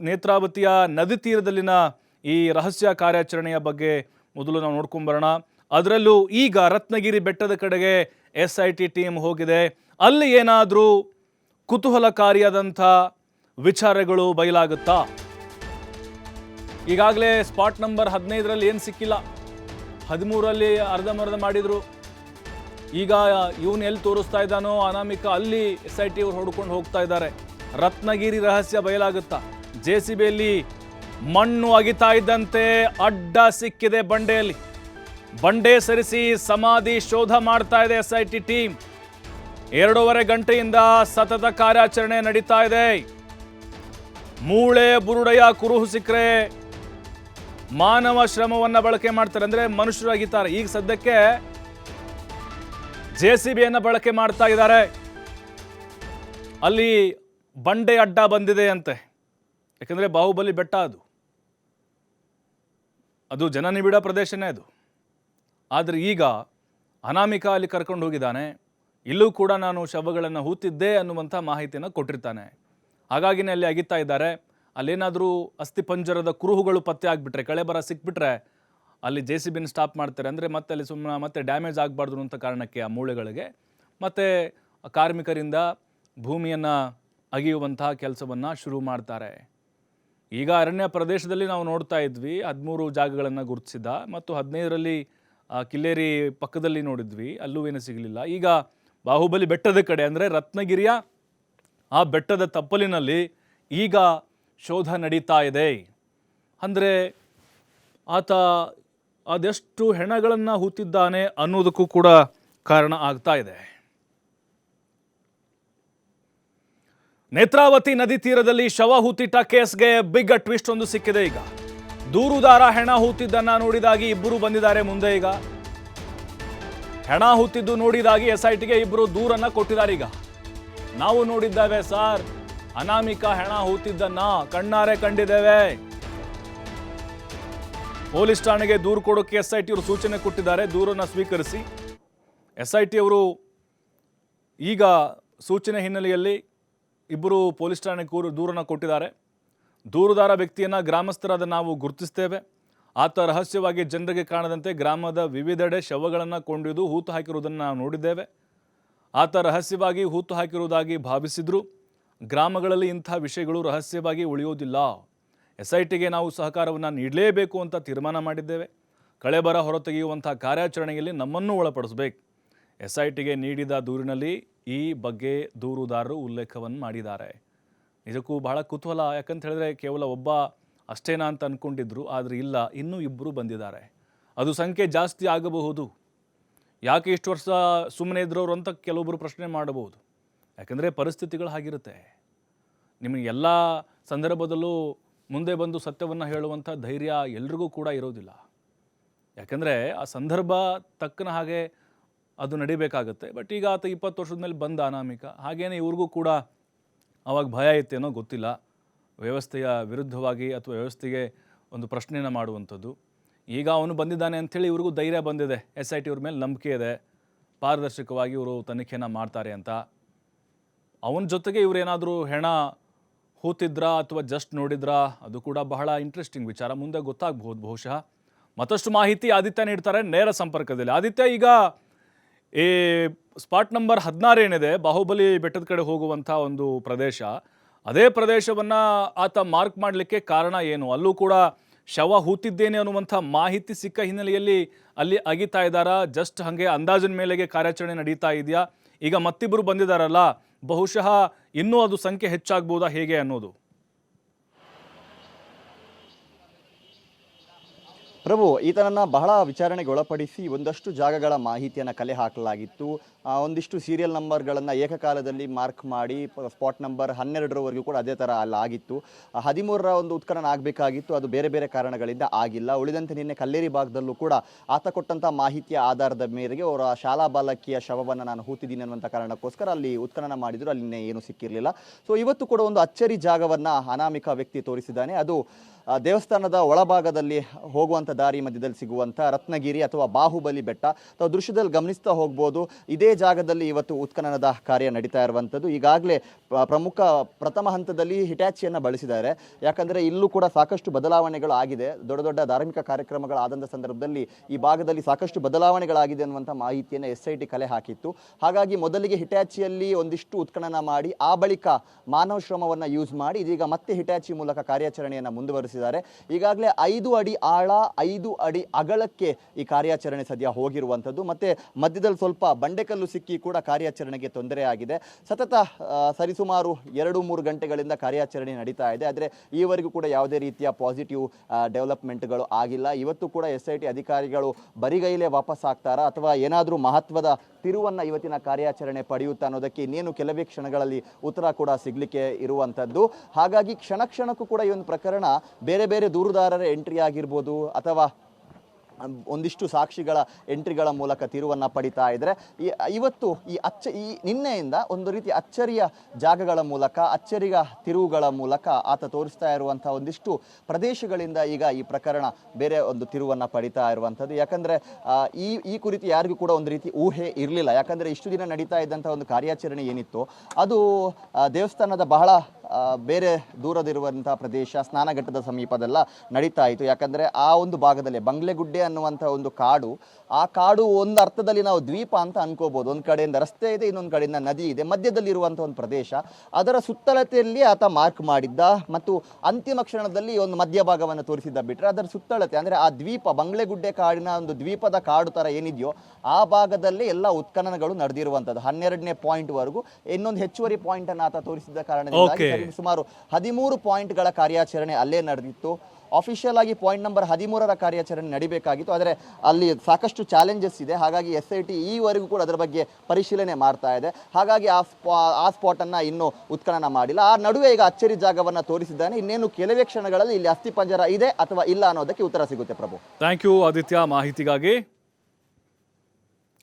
ನೇತ್ರಾವತಿಯ ನದಿ ತೀರದಲ್ಲಿನ ಈ ರಹಸ್ಯ ಕಾರ್ಯಾಚರಣೆಯ ಬಗ್ಗೆ ಮೊದಲು ನಾವು ನೋಡ್ಕೊಂಬರೋಣ. ಅದರಲ್ಲೂ ಈಗ ರತ್ನಗಿರಿ ಬೆಟ್ಟದ ಕಡೆಗೆ SIT ಟೀಮ್ ಹೋಗಿದೆ. ಅಲ್ಲಿ ಏನಾದರೂ ಕುತೂಹಲಕಾರಿಯಾದಂಥ ವಿಚಾರಗಳು ಬಯಲಾಗುತ್ತಾ? ಈಗಾಗಲೇ ಸ್ಪಾಟ್ ನಂಬರ್ 15ರಲ್ಲಿ ಏನು ಸಿಕ್ಕಿಲ್ಲ, 13ರಲ್ಲಿ ಅರ್ಧಂಬರ್ಧ ಮಾಡಿದರು. ಈಗ ಇವನು ಎಲ್ಲಿ ತೋರಿಸ್ತಾ ಇದ್ದಾನೋ ಅನಾಮಿಕ, ಅಲ್ಲಿ SIT ಅವರು ಹೊಡ್ಕೊಂಡು ಹೋಗ್ತಾ ಇದ್ದಾರೆ. ರತ್ನಗಿರಿ ರಹಸ್ಯ ಬಯಲಾಗುತ್ತಾ? JCBಯಲ್ಲಿ ಮಣ್ಣು ಅಗಿತಾ ಇದ್ದಂತೆ ಅಡ್ಡ ಸಿಕ್ಕಿದೆ ಬಂಡೆಯಲ್ಲಿ. ಬಂಡೆ ಸರಿಸಿ ಸಮಾಧಿ ಶೋಧ ಮಾಡ್ತಾ ಇದೆ SIT ಟೀಮ್. 2.5 ಗಂಟೆಯಿಂದ ಸತತ ಕಾರ್ಯಾಚರಣೆ ನಡೀತಾ ಇದೆ. ಮೂಳೆ ಬುರುಡೆಯ ಕುರುಹು ಸಿಕ್ಕರೆ ಮಾನವ ಶ್ರಮವನ್ನ ಬಳಕೆ ಮಾಡ್ತಾರೆ, ಅಂದ್ರೆ ಮನುಷ್ಯರು ಅಗಿತಾರೆ. ಈಗ ಸದ್ಯಕ್ಕೆ JCBಯನ್ನು ಬಳಕೆ ಮಾಡ್ತಾ ಇದ್ದಾರೆ. ಅಲ್ಲಿ ಬಂಡೆ ಅಡ್ಡ ಬಂದಿದೆ ಅಂತೆ, ಯಾಕಂದ್ರೆ ಬಾಹುಬಲಿ ಬೆಟ್ಟ ಅದು ಜನನಿಬಿಡ ಪ್ರದೇಶನೇ ಅದು. ಆದರೆ ಈಗ ಅನಾಮಿಕ ಅಲ್ಲಿ ಕರ್ಕೊಂಡು ಹೋಗಿದ್ದಾನೆ. ಇಲ್ಲೂ ಕೂಡ ನಾನು ಶವಗಳನ್ನು ಹೂತಿದ್ದೆ ಅನ್ನುವಂಥ ಮಾಹಿತಿಯನ್ನು ಕೊಟ್ಟಿರ್ತಾನೆ. ಹಾಗಾಗಿನೇ ಅಲ್ಲಿ ಅಗಿತಾ ಇದ್ದಾರೆ. ಅಲ್ಲೇನಾದರೂ ಅಸ್ಥಿಪಂಜರದ ಕುರುಹುಗಳು ಪತ್ತೆ ಆಗಿಬಿಟ್ರೆ, ಕಳೆಬರ ಸಿಕ್ಬಿಟ್ರೆ ಅಲ್ಲಿ JCBನ ಸ್ಟಾಪ್ ಮಾಡ್ತಾರೆ. ಅಂದರೆ ಮತ್ತೆ ಅಲ್ಲಿ ಮತ್ತೆ ಡ್ಯಾಮೇಜ್ ಆಗಬಾರ್ದು ಅಂತ ಕಾರಣಕ್ಕೆ ಆ ಮೂಳೆಗಳಿಗೆ ಮತ್ತು ಕಾರ್ಮಿಕರಿಂದ ಭೂಮಿಯನ್ನು ಅಗಿಯುವಂತಹ ಕೆಲಸವನ್ನು ಶುರು ಮಾಡ್ತಾರೆ. ಈಗ ಅರಣ್ಯ ಪ್ರದೇಶದಲ್ಲಿ ನಾವು ನೋಡ್ತಾ ಇದ್ವಿ, 13 ಜಾಗಗಳನ್ನು ಗುರುತಿಸಿದ, ಮತ್ತು 15ರಲ್ಲಿ ಕಿಲ್ಲೇರಿ ಪಕ್ಕದಲ್ಲಿ ನೋಡಿದ್ವಿ, ಅಲ್ಲೂ ಏನೂ ಸಿಗಲಿಲ್ಲ. ಈಗ ಬಾಹುಬಲಿ ಬೆಟ್ಟದ ಕಡೆ ಅಂದರೆ ರತ್ನಗಿರಿಯ ಆ ಬೆಟ್ಟದ ತಪ್ಪಲಿನಲ್ಲಿ ಈಗ ಶೋಧ ನಡೀತಾ ಇದೆ. ಅಂದರೆ ಆತ ಅದೆಷ್ಟು ಹೆಣಗಳನ್ನು ಹೂತಿದ್ದಾನೆ ಅನ್ನೋದಕ್ಕೂ ಕೂಡ ಕಾರಣ ಆಗ್ತಾ ಇದೆ. ನೇತ್ರಾವತಿ ನದಿ ತೀರದಲ್ಲಿ ಶವ ಹೂತಿಟ್ಟ ಕೇಸ್ಗೆ ಬಿಗ್ ಟ್ವಿಸ್ಟ್ ಒಂದು ಸಿಕ್ಕಿದೆ. ಈಗ ದೂರುದಾರ ಹೆಣ ಹೂತಿದ್ದನ್ನ ನೋಡಿದಾಗಿ ಇಬ್ಬರು ಬಂದಿದ್ದಾರೆ ಮುಂದೆ. ಈಗ ಹೆಣ ಹೂತಿದ್ದು ನೋಡಿದಾಗಿ SITಗೆ ಇಬ್ಬರು ದೂರನ್ನ ಕೊಟ್ಟಿದ್ದಾರೆ. ಈಗ ನಾವು ನೋಡಿದ್ದೇವೆ ಸರ್, ಅನಾಮಿಕ ಹೆಣ ಹೂತಿದ್ದನ್ನ ಕಣ್ಣಾರೆ ಕಂಡಿದ್ದೇವೆ. ಪೊಲೀಸ್ ಠಾಣೆಗೆ ದೂರು ಕೊಡೋಕೆ SIT ಅವರು ಸೂಚನೆ ಕೊಟ್ಟಿದ್ದಾರೆ. ದೂರನ್ನ ಸ್ವೀಕರಿಸಿ SIT ಅವರು ಈಗ ಸೂಚನೆ ಹಿನ್ನೆಲೆಯಲ್ಲಿ ಇಬ್ಬರು ಪೊಲೀಸ್ ಠಾಣೆಗೆ ದೂರನ್ನು ಕೊಟ್ಟಿದ್ದಾರೆ. ದೂರುದಾರ ವ್ಯಕ್ತಿಯನ್ನು ಗ್ರಾಮಸ್ಥರಾದ ನಾವು ಗುರುತಿಸ್ತೇವೆ. ಆತ ರಹಸ್ಯವಾಗಿ ಜನರಿಗೆ ಕಾಣದಂತೆ ಗ್ರಾಮದ ವಿವಿಧೆಡೆ ಶವಗಳನ್ನು ಕೊಂಡೊಯ್ದು ಹೂತು ಹಾಕಿರುವುದನ್ನು ನಾವು ನೋಡಿದ್ದೇವೆ. ಆತ ರಹಸ್ಯವಾಗಿ ಹೂತು ಹಾಕಿರುವುದಾಗಿ ಭಾವಿಸಿದ್ರು. ಗ್ರಾಮಗಳಲ್ಲಿ ಇಂಥ ವಿಷಯಗಳು ರಹಸ್ಯವಾಗಿ ಉಳಿಯೋದಿಲ್ಲ. SITಗೆ ನಾವು ಸಹಕಾರವನ್ನು ನೀಡಲೇಬೇಕು ಅಂತ ತೀರ್ಮಾನ ಮಾಡಿದ್ದೇವೆ. ಕಳೆಬರ ಹೊರತೆಗೆಯುವಂಥ ಕಾರ್ಯಾಚರಣೆಯಲ್ಲಿ ನಮ್ಮನ್ನು ಒಳಪಡಿಸಬೇಕು. SITಗೆ ನೀಡಿದ ದೂರಿನಲ್ಲಿ ಈ ಬಗ್ಗೆ ದೂರುದಾರರು ಉಲ್ಲೇಖವನ್ನು ಮಾಡಿದ್ದಾರೆ. ನಿಜಕ್ಕೂ ಬಹಳ ಕುತೂಹಲ. ಯಾಕಂತ ಹೇಳಿದ್ರೆ ಕೇವಲ ಒಬ್ಬ ಅಷ್ಟೇನಾ ಅಂತ ಅಂದ್ಕೊಂಡಿದ್ರು, ಆದರೆ ಇಲ್ಲ, ಇನ್ನೂ ಇಬ್ಬರು ಬಂದಿದ್ದಾರೆ. ಅದು ಸಂಖ್ಯೆ ಜಾಸ್ತಿ ಆಗಬಹುದು. ಯಾಕೆ ಇಷ್ಟು ವರ್ಷ ಸುಮ್ಮನೆ ಇದ್ರವರು ಅಂತ ಕೆಲವೊಬ್ಬರು ಪ್ರಶ್ನೆ ಮಾಡಬಹುದು. ಯಾಕಂದರೆ ಪರಿಸ್ಥಿತಿಗಳು ಹಾಗಿರುತ್ತೆ. ನಿಮಗೆ ಎಲ್ಲ ಸಂದರ್ಭದಲ್ಲೂ ಮುಂದೆ ಬಂದು ಸತ್ಯವನ್ನು ಹೇಳುವಂಥ ಧೈರ್ಯ ಎಲ್ರಿಗೂ ಕೂಡ ಇರೋದಿಲ್ಲ. ಯಾಕಂದರೆ ಆ ಸಂದರ್ಭ ತಕ್ಕನ ಹಾಗೆ ಅದು ನಡಿಬೇಕಾಗತ್ತೆ. ಬಟ್ ಈಗ ಆತ 20 ವರ್ಷದ ಮೇಲೆ ಬಂದ ಅನಾಮಿಕ. ಹಾಗೇನೆ ಇವ್ರಿಗೂ ಕೂಡ ಅವಾಗ ಭಯ ಇತ್ತೇನೋ ಗೊತ್ತಿಲ್ಲ, ವ್ಯವಸ್ಥೆಯ ವಿರುದ್ಧವಾಗಿ ಅಥವಾ ವ್ಯವಸ್ಥೆಗೆ ಒಂದು ಪ್ರಶ್ನೆಯನ್ನು ಮಾಡುವಂಥದ್ದು. ಈಗ ಅವನು ಬಂದಿದ್ದಾನೆ ಅಂಥೇಳಿ ಇವ್ರಿಗೂ ಧೈರ್ಯ ಬಂದಿದೆ. SIT ಅವ್ರ ಮೇಲೆ ನಂಬಿಕೆ ಇದೆ, ಪಾರದರ್ಶಕವಾಗಿ ಇವರು ತನಿಖೆಯನ್ನು ಮಾಡ್ತಾರೆ ಅಂತ. ಅವನ ಜೊತೆಗೆ ಇವರೇನಾದರೂ ಹೆಣ ಹೂತಿದ್ರಾ ಅಥವಾ ಜಸ್ಟ್ ನೋಡಿದ್ರಾ, ಅದು ಕೂಡ ಬಹಳ ಇಂಟ್ರೆಸ್ಟಿಂಗ್ ವಿಚಾರ. ಮುಂದೆ ಗೊತ್ತಾಗಬಹುದು ಬಹುಶಃ. ಮತ್ತಷ್ಟು ಮಾಹಿತಿ ಆದಿತ್ಯ ನೀಡ್ತಾರೆ ನೇರ ಸಂಪರ್ಕದಲ್ಲಿ. ಆದಿತ್ಯ, ಈಗ ಈ ಸ್ಪಾಟ್ ನಂಬರ್ 16 ಏನಿದೆ, ಬಾಹುಬಲಿ ಬೆಟ್ಟದ ಕಡೆ ಹೋಗುವಂಥ ಒಂದು ಪ್ರದೇಶ, ಅದೇ ಪ್ರದೇಶವನ್ನು ಆತ ಮಾರ್ಕ್ ಮಾಡಲಿಕ್ಕೆ ಕಾರಣ ಏನು? ಅಲ್ಲೂ ಕೂಡ ಶವ ಹೂತಿದ್ದೇನೆ ಅನ್ನುವಂಥ ಮಾಹಿತಿ ಸಿಕ್ಕ ಹಿನ್ನೆಲೆಯಲ್ಲಿ ಅಲ್ಲಿ ಅಗಿತಾ ಇದ್ದಾರಾ? ಜಸ್ಟ್ ಹಾಗೆ ಅಂದಾಜಿನ ಮೇಲೆಗೆ ಕಾರ್ಯಾಚರಣೆ ನಡೀತಾ ಇದೆಯಾ? ಈಗ ಮತ್ತಿಬ್ಬರು ಬಂದಿದ್ದಾರಲ್ಲ, ಬಹುಶಃ ಇನ್ನೂ ಅದು ಸಂಖ್ಯೆ ಹೆಚ್ಚಾಗ್ಬೋದಾ ಹೇಗೆ ಅನ್ನೋದು? ಪ್ರಭು, ಈತನನ್ನು ಬಹಳ ವಿಚಾರಣೆಗೆ ಒಳಪಡಿಸಿ ಒಂದಷ್ಟು ಜಾಗಗಳ ಮಾಹಿತಿಯನ್ನು ಕಲೆ ಹಾಕಲಾಗಿತ್ತು. ಒಂದಿಷ್ಟು ಸೀರಿಯಲ್ ನಂಬರ್ಗಳನ್ನು ಏಕಕಾಲದಲ್ಲಿ ಮಾರ್ಕ್ ಮಾಡಿ ಸ್ಪಾಟ್ ನಂಬರ್ 12ರವರೆಗೂ ಕೂಡ ಅದೇ ಥರ ಅಲ್ಲಾಗಿತ್ತು. 13ರ ಒಂದು ಉತ್ಖನನ ಆಗಬೇಕಾಗಿತ್ತು, ಅದು ಬೇರೆ ಬೇರೆ ಕಾರಣಗಳಿಂದ ಆಗಿಲ್ಲ. ಉಳಿದಂತೆ ನಿನ್ನೆ ಕಲ್ಲೇರಿ ಭಾಗದಲ್ಲೂ ಕೂಡ ಆತ ಕೊಟ್ಟಂಥ ಮಾಹಿತಿಯ ಆಧಾರದ ಮೇರೆಗೆ ಅವರ ಶಾಲಾ ಬಾಲಕಿಯ ಶವವನ್ನು ನಾನು ಹೂತಿದ್ದೀನಿ ಅನ್ನುವಂಥ ಕಾರಣಕ್ಕೋಸ್ಕರ ಅಲ್ಲಿ ಉತ್ಖನನ ಮಾಡಿದ್ರು, ಅಲ್ಲಿ ಏನೂ ಸಿಕ್ಕಿರಲಿಲ್ಲ. ಸೊ ಇವತ್ತು ಕೂಡ ಒಂದು ಅಚ್ಚರಿ ಜಾಗವನ್ನು ಅನಾಮಿಕ ವ್ಯಕ್ತಿ ತೋರಿಸಿದ್ದಾನೆ. ಅದು ದೇವಸ್ಥಾನದ ಒಳಭಾಗದಲ್ಲಿ ಹೋಗುವಂಥ ದಾರಿ ಮಧ್ಯದಲ್ಲಿ ಸಿಗುವಂಥ ರತ್ನಗಿರಿ ಅಥವಾ ಬಾಹುಬಲಿ ಬೆಟ್ಟ. ತಾವು ದೃಶ್ಯದಲ್ಲಿ ಗಮನಿಸ್ತಾ ಹೋಗ್ಬೋದು. ಇದೇ ಜಾಗದಲ್ಲಿ ಇವತ್ತು ಉತ್ಖನನದ ಕಾರ್ಯ ನಡೀತಾ ಇರುವಂಥದ್ದು. ಈಗಾಗಲೇ ಪ್ರಥಮ ಹಂತದಲ್ಲಿ ಹಿಟ್ಯಾಚಿಯನ್ನು ಬಳಸಿದ್ದಾರೆ. ಯಾಕಂದರೆ ಇಲ್ಲೂ ಕೂಡ ಸಾಕಷ್ಟು ಬದಲಾವಣೆಗಳು ಆಗಿದೆ. ದೊಡ್ಡ ದೊಡ್ಡ ಧಾರ್ಮಿಕ ಕಾರ್ಯಕ್ರಮಗಳಾದಂಥ ಸಂದರ್ಭದಲ್ಲಿ ಈ ಭಾಗದಲ್ಲಿ ಸಾಕಷ್ಟು ಬದಲಾವಣೆಗಳಾಗಿದೆ ಅನ್ನುವಂಥ ಮಾಹಿತಿಯನ್ನು SIT ಕಲೆ ಹಾಕಿತ್ತು. ಹಾಗಾಗಿ ಮೊದಲಿಗೆ ಹಿಟ್ಯಾಚಿಯಲ್ಲಿ ಒಂದಿಷ್ಟು ಉತ್ಖನನ ಮಾಡಿ ಆ ಬಳಿಕ ಮಾನವ ಶ್ರಮವನ್ನು ಯೂಸ್ ಮಾಡಿ ಇದೀಗ ಮತ್ತೆ ಹಿಟ್ಯಾಚಿ ಮೂಲಕ ಕಾರ್ಯಾಚರಣೆಯನ್ನು ಮುಂದುವರಿಸಿದ್ದಾರೆ. ಈಗಾಗಲೇ 5 ಅಡಿ ಆಳ 5 ಅಡಿ ಅಗಲಕ್ಕೆ ಈ ಕಾರ್ಯಾಚರಣೆ ಸದ್ಯ ಹೋಗಿರುವಂಥದ್ದು. ಮತ್ತೆ ಮಧ್ಯದಲ್ಲಿ ಸ್ವಲ್ಪ ಬಂಡೆಕಲ್ಲು ಸಿಕ್ಕಿ ಕೂಡ ಕಾರ್ಯಾಚರಣೆಗೆ ತೊಂದರೆ ಆಗಿದೆ. ಸತತ ಸರಿಸುಮಾರು 2-3 ಗಂಟೆಗಳಿಂದ ಕಾರ್ಯಾಚರಣೆ ನಡೀತಾ ಇದೆ. ಆದರೆ ಈವರೆಗೂ ಕೂಡ ಯಾವುದೇ ರೀತಿಯ ಪಾಸಿಟಿವ್ ಡೆವಲಪ್ಮೆಂಟ್ಗಳು ಆಗಿಲ್ಲ. ಇವತ್ತು ಕೂಡ SIT ಅಧಿಕಾರಿಗಳು ಬರಿಗೈಲೇ ವಾಪಸ್ ಆಗ್ತಾರಾ ಅಥವಾ ಏನಾದರೂ ಮಹತ್ವದ ತಿರುವನ್ನು ಇವತ್ತಿನ ಕಾರ್ಯಾಚರಣೆ ಪಡೆಯುತ್ತಾ ಅನ್ನೋದಕ್ಕೆ ಇನ್ನೇನು ಕೆಲವೇ ಕ್ಷಣಗಳಲ್ಲಿ ಉತ್ತರ ಕೂಡ ಸಿಗಲಿಕ್ಕೆ ಇರುವಂಥದ್ದು. ಹಾಗಾಗಿ ಕ್ಷಣ ಕ್ಷಣಕ್ಕೂ ಕೂಡ ಈ ಒಂದು ಪ್ರಕರಣ ಬೇರೆ ಬೇರೆ ದೂರುದಾರರ ಎಂಟ್ರಿ ಆಗಿರ್ಬೋದು ಅಥವಾ ಒಂದಿಷ್ಟು ಸಾಕ್ಷಿಗಳ ಎಂಟ್ರಿಗಳ ಮೂಲಕ ತಿರುವನ್ನು ಪಡಿತಾ ಇದ್ದಾರೆ. ಇವತ್ತು ಈ ನಿನ್ನೆಯಿಂದ ಒಂದು ರೀತಿ ಅಚ್ಚರಿಯ ಜಾಗಗಳ ಮೂಲಕ ಅಚ್ಚರಿಯ ತಿರುವುಗಳ ಮೂಲಕ ಆತ ತೋರಿಸ್ತಾ ಇರುವಂಥ ಒಂದಿಷ್ಟು ಪ್ರದೇಶಗಳಿಂದ ಈಗ ಈ ಪ್ರಕರಣ ಬೇರೆ ಒಂದು ತಿರುವನ್ನು ಪಡಿತಾ ಇರುವಂಥದ್ದು. ಯಾಕಂದರೆ ಈ ಕುರಿತು ಯಾರಿಗೂ ಕೂಡ ಒಂದು ರೀತಿ ಊಹೆ ಇರಲಿಲ್ಲ. ಯಾಕಂದರೆ ಇಷ್ಟು ದಿನ ನಡೀತಾ ಇದ್ದಂಥ ಒಂದು ಕಾರ್ಯಾಚರಣೆ ಏನಿತ್ತು ಅದು ದೇವಸ್ಥಾನದ ಬಹಳ ಬೇರೆ ದೂರದಿರುವಂಥ ಪ್ರದೇಶ ಸ್ನಾನಘಟ್ಟದ ಸಮೀಪದೆಲ್ಲ ನಡೀತಾ ಇತ್ತು. ಯಾಕಂದರೆ ಆ ಒಂದು ಭಾಗದಲ್ಲಿ ಬಂಗ್ಲೆಗುಡ್ಡೆ ಅನ್ನುವಂಥ ಒಂದು ಕಾಡು, ಆ ಕಾಡು ಒಂದು ಅರ್ಥದಲ್ಲಿ ನಾವು ದ್ವೀಪ ಅಂತ ಅನ್ಕೋಬಹುದು. ಒಂದು ಕಡೆಯಿಂದ ರಸ್ತೆ ಇದೆ, ಇನ್ನೊಂದು ಕಡೆಯಿಂದ ನದಿ ಇದೆ, ಮಧ್ಯದಲ್ಲಿರುವಂಥ ಒಂದು ಪ್ರದೇಶ. ಅದರ ಸುತ್ತಳತೆಯಲ್ಲಿ ಆತ ಮಾರ್ಕ್ ಮಾಡಿದ್ದ ಮತ್ತು ಅಂತಿಮ ಕ್ಷಣದಲ್ಲಿ ಒಂದು ಮಧ್ಯಭಾಗವನ್ನು ತೋರಿಸಿದ್ದ. ಬಿಟ್ಟರೆ ಅದರ ಸುತ್ತಳತೆ ಅಂದರೆ ಆ ದ್ವೀಪ ಬಂಗ್ಲೆಗುಡ್ಡೆ ಕಾಡಿನ ಒಂದು ದ್ವೀಪದ ಕಾಡು ಥರ ಏನಿದೆಯೋ ಆ ಭಾಗದಲ್ಲಿ ಎಲ್ಲ ಉತ್ಖನನಗಳು ನಡೆದಿರುವಂಥದ್ದು. 12ನೇ ಪಾಯಿಂಟ್ವರೆಗೂ ಇನ್ನೊಂದು ಹೆಚ್ಚುವರಿ ಪಾಯಿಂಟನ್ನು ಆತ ತೋರಿಸಿದ್ದ ಕಾರಣದಿಂದ ಸುಮಾರು 13 ಪಾಯಿಂಟ್ಗಳ ಕಾರ್ಯಾಚರಣೆ ಅಲ್ಲೇ ನಡೆದಿತ್ತು. ಆಫಿಷಿಯಲ್ ಆಗಿ ಪಾಯಿಂಟ್ ನಂಬರ್ 13ರ ಕಾರ್ಯಾಚರಣೆ ನಡಿಬೇಕಾಗಿತ್ತು. ಆದರೆ ಅಲ್ಲಿ ಸಾಕಷ್ಟು ಚಾಲೆಂಜಸ್ ಇದೆ. ಹಾಗಾಗಿ SIT ಈವರೆಗೂ ಕೂಡ ಅದರ ಬಗ್ಗೆ ಪರಿಶೀಲನೆ ಮಾಡ್ತಾ ಇದೆ. ಹಾಗಾಗಿ ಆ ಸ್ಪಾಟನ್ನು ಇನ್ನೂ ಉತ್ಖನನ ಮಾಡಿಲ್ಲ. ಆ ನಡುವೆ ಈಗ ಅಚ್ಚರಿ ಜಾಗವನ್ನು ತೋರಿಸಿದ್ದಾನೆ. ಇನ್ನೇನು ಕೆಲವೇ ಕ್ಷಣಗಳಲ್ಲಿ ಇಲ್ಲಿ ಅಸ್ಥಿಪಂಜರ ಇದೆ ಅಥವಾ ಇಲ್ಲ ಅನ್ನೋದಕ್ಕೆ ಉತ್ತರ ಸಿಗುತ್ತೆ. ಪ್ರಭು, ಥ್ಯಾಂಕ್ ಯು ಆದಿತ್ಯ ಮಾಹಿತಿಗಾಗಿ.